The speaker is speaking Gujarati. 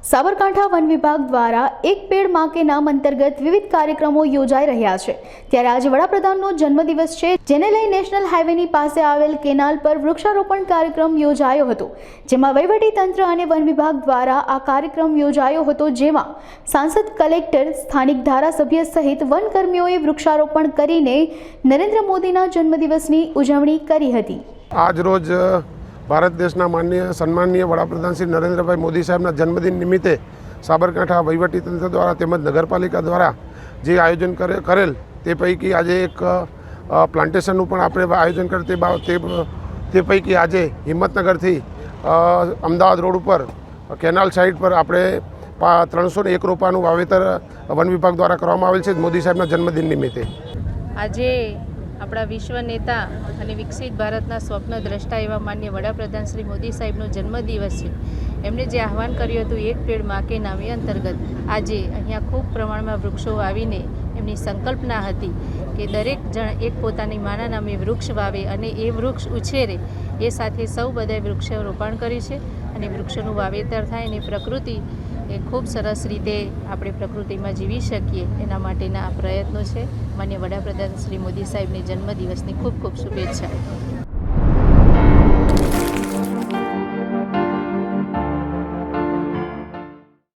સાબરકાંઠા વન વિભાગ દ્વારા એક પેડ માં કે નામ અંતર્ગત વિવિધ કાર્યક્રમો યોજાઈ રહ્યા છે। ત્યારે આજે વડાપ્રધાનનો જન્મદિવસ છે, જેને લઈ નેશનલ હાઈવેની પાસે આવેલ કેનાલ પર વૃક્ષારોપણ કાર્યક્રમ યોજાયો હતો, જેમાં વહીવટી તંત્ર અને વન વિભાગ દ્વારા આ કાર્યક્રમ યોજાયો હતો, જેમાં સાંસદ, કલેક્ટર, સ્થાનિક ધારાસભ્ય સહિત વનકર્મીઓએ વૃક્ષારોપણ કરીને નરેન્દ્ર મોદીના જન્મદિવસની ઉજવણી કરી હતી। આજ રોજ ભારત દેશના માનનીય સન્માનીય વડાપ્રધાન શ્રી નરેન્દ્રભાઈ મોદી સાહેબના જન્મદિન નિમિત્તે સાબરકાંઠા વહીવટીતંત્ર દ્વારા તેમજ નગરપાલિકા દ્વારા જે આયોજન કરેલ તે પૈકી આજે એક પ્લાન્ટેશનનું પણ આપણે આયોજન કરેલ। તે પૈકી આજે હિંમતનગરથી અમદાવાદ રોડ ઉપર કેનાલ સાઇડ પર આપણે 301 રોપાનું વાવેતર વન વિભાગ દ્વારા કરવામાં આવેલ છે મોદી સાહેબના જન્મદિન નિમિત્તે। આજે આપણા વિશ્વ નેતા અને વિકસિત ભારતના સ્વપ્ન દ્રષ્ટા એવા માન્ય વડાપ્રધાન શ્રી મોદી સાહેબનો જન્મદિવસ છે। એમણે જે આહવાન કર્યું હતું એક પેડ માં કે નામ અંતર્ગત આજે અહીંયા ખૂબ પ્રમાણમાં વૃક્ષો વાવીને એમની સંકલ્પના હતી કે દરેક જણ એક પોતાની માના નામે વૃક્ષ વાવે અને એ વૃક્ષ ઉછેરે। એ સાથે સૌ બધાએ વૃક્ષારોપણ કર્યું છે અને વૃક્ષોનું વાવેતર થાય અને પ્રકૃતિ એ ખૂબ સરસ રીતે આપણે પ્રકૃતિમાં જીવી શકીએ એના માટેના આ પ્રયત્નો છે। માન્ય વડાપ્રધાન શ્રી મોદી સાહેબની જન્મદિવસની ખૂબ ખૂબ શુભેચ્છા।